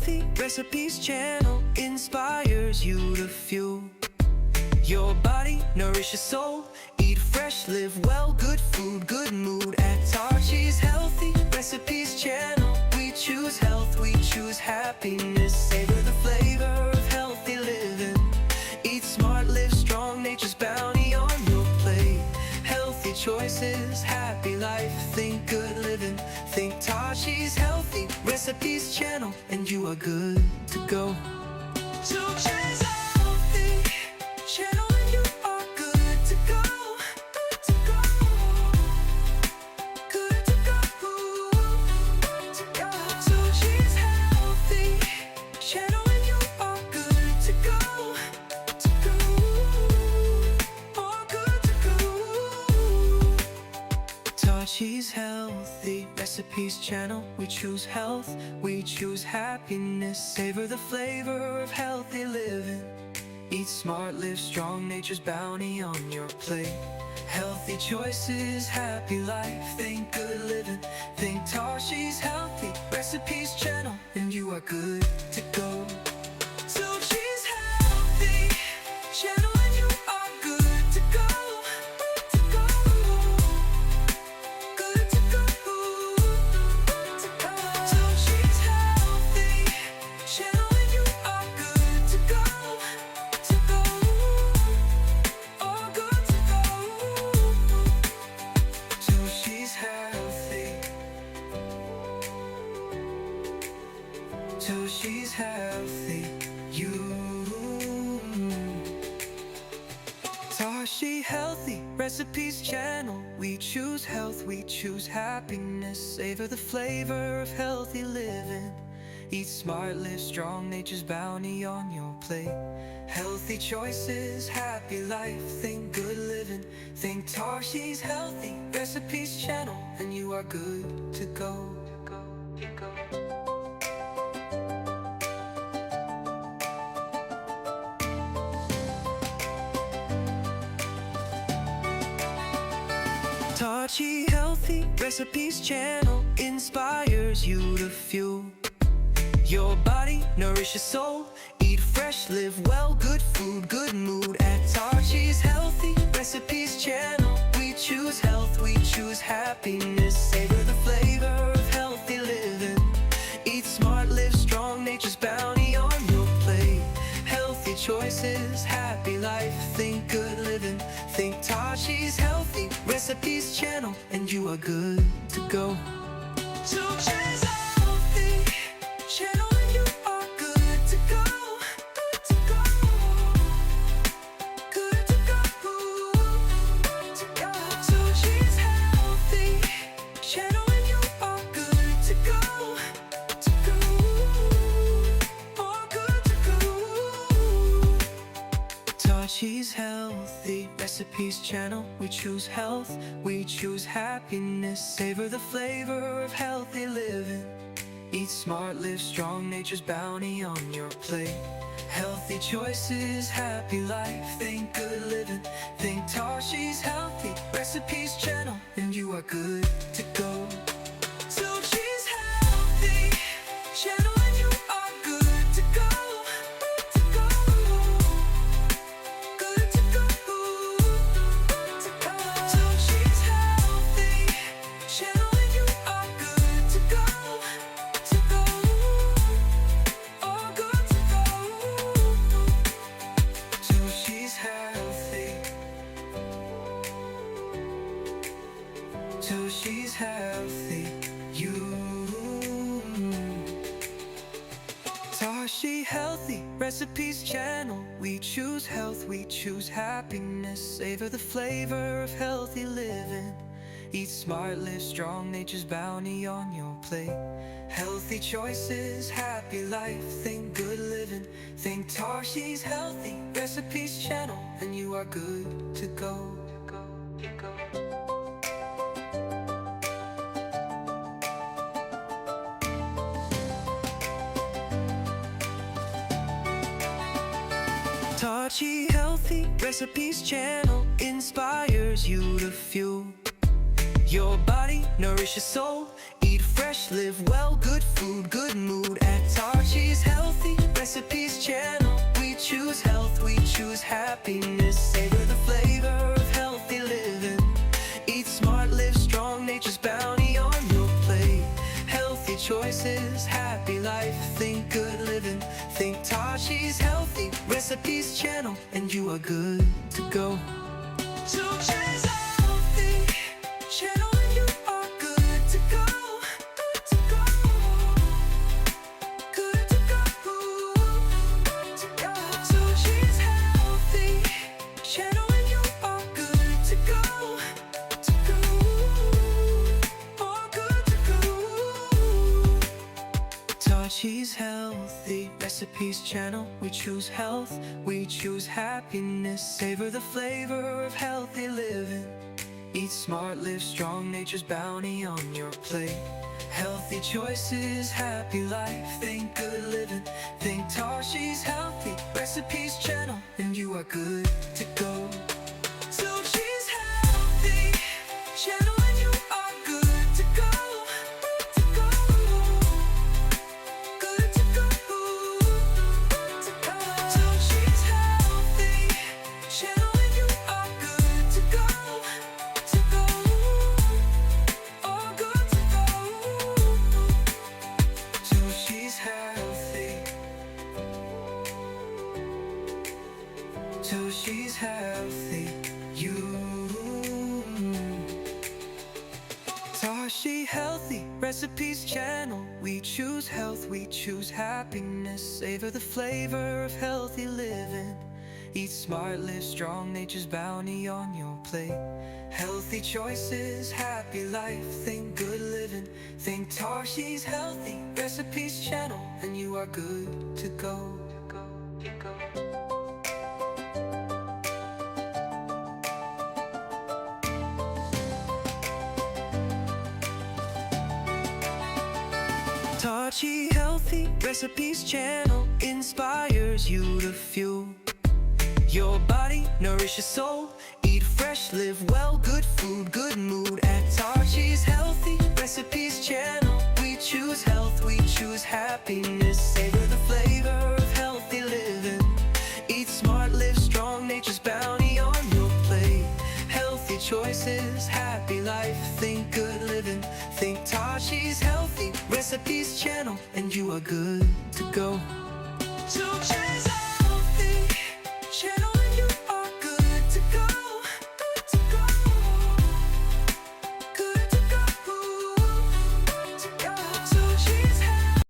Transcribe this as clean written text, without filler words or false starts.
Healthy Recipes channel inspires you to fuel your body, nourish your soul. Eat fresh, live well, good food, good mood. At Tarshi's Healthy Recipes channel, we choose health, we choose happiness. Savor the flavor of healthy living. Eat smart, live strong, nature's bounty on your plate. Healthy choices, happy life, think good living. Think Tarshi's Healthy Recipes channel, and you are good to go. Tarshi's Healthy channel, and you are good to go. Good to go. Good to go. Good to go. Tarshi's Healthy channel, and you are good to go. To go. Oh, good to go. Tarshi's Healthy Recipes channel, we choose health, we choose happiness. Savor the flavor of healthy living. Eat smart, live strong, nature's bounty on your plate. Healthy choices, happy life, think good living. Think Tarshi's Healthy Recipes channel, and you are good to go. Tarshi's Healthy channel, and you are good to go. Good to go. Good to go. Good to go. Tarshi's Healthy channel, and you are good to go. To go. Oh, good to go. Tarshi's Healthy. Tarshi's Healthy. Tarshi's Healthy Recipes channel, we choose health, we choose happiness. Savor the flavor of healthy living. Eat smart, live strong, nature's bounty on your plate. Healthy choices, happy life, think good living. Think Tarshi's Healthy Recipes channel, and you are good to go. Tarshi's Healthy Recipes channel inspires you to fuel your body, nourish your soul. Eat fresh, live well, good food, good mood. At Tarshi's Healthy Recipes channel, we choose health, we choose happiness. Savor the flavor of healthy living. Eat smart, live strong, nature's bounty on your plate. Healthy choices, happy life, think good living. Think Tarshi's Healthy Recipes channel, and you are good to go. Tarshi's Healthy channel, and you are good to go. Good to go. Good to go. Good to go. Tarshi's Healthy channel, and you are good to go. To go. Oh, good to go. Tarshi's Healthy Recipes channel, we choose health, we choose happiness. Savor the flavor of healthy living. Eat smart, live strong, nature's bounty on your plate. Healthy choices, happy life, think good living. Think Tarshi's Healthy Recipes channel, and you are good to go. Tarshi's Healthy channel, and you are good to go. Good to go. Good to go. Good to go. Tarshi's Healthy channel, and you are good to go. To go. Oh, good to go. Tarshi's Healthy. Tarshi's Healthy. Tarshi's Healthy Recipes channel, we choose health, we choose happiness. Savor the flavor of healthy living. Eat smart, live strong, nature's bounty on your plate. Healthy choices, happy life, think good living. Think Tarshi's Healthy Recipes channel, and you are good to go. Tarshi's Healthy Recipes channel inspires you to fuel your body, nourish your soul. Eat fresh fresh, live well, good food, good mood at Tarshi's Healthy Recipes channel. We choose health, we choose happiness. Savor the flavor of healthy living. Eat smart, live strong, nature's bounty on your plate. Healthy choices, happy life. Think good living, think Tarshi's Healthy Recipes channel, and you are good to go. Tarshi's Healthy channel, and you are good to go. Good to go. Good to go. Good to go. Tarshi's Healthy channel, and you are good to go. To go. Oh, good to go. Tarshi's Healthy Recipes channel. We choose health, we choose happiness. Savor the flavor of healthy living. Eat smart, live strong, nature's bounty on your plate. Healthy choices, happy life. Think good living, think Tarshi's Healthy Recipes channel, and you are good to go. Tarshi's Healthy channel, and you are good to go. Good to go. Good to go. Good to go. Tarshi's Healthy channel, and you are good to go. To go. Oh, good to go. Tarshi's Healthy. Tarshi's Healthy. Tarshi's Healthy Recipes channel. We choose health, we choose happiness. Savor the flavor of healthy living. Eat smart, live strong, nature's bounty on your plate. Healthy choices, happy life. Think good living, think Tarshi's Healthy Recipes channel, and you are good to go. Tarshi's Healthy Recipes channel inspires you to fuel your body, nourish your soul. Eat fresh, live well, good food, good mood at Tarshi's Healthy Recipes channel. We choose health, we choose happiness. Savor the flavor of healthy living. Eat smart, live strong, nature's bounty on your plate. Healthy choices, happy life. Think good living, think Tarshi's Healthy Recipes channel, and you are good to go. Tarshi's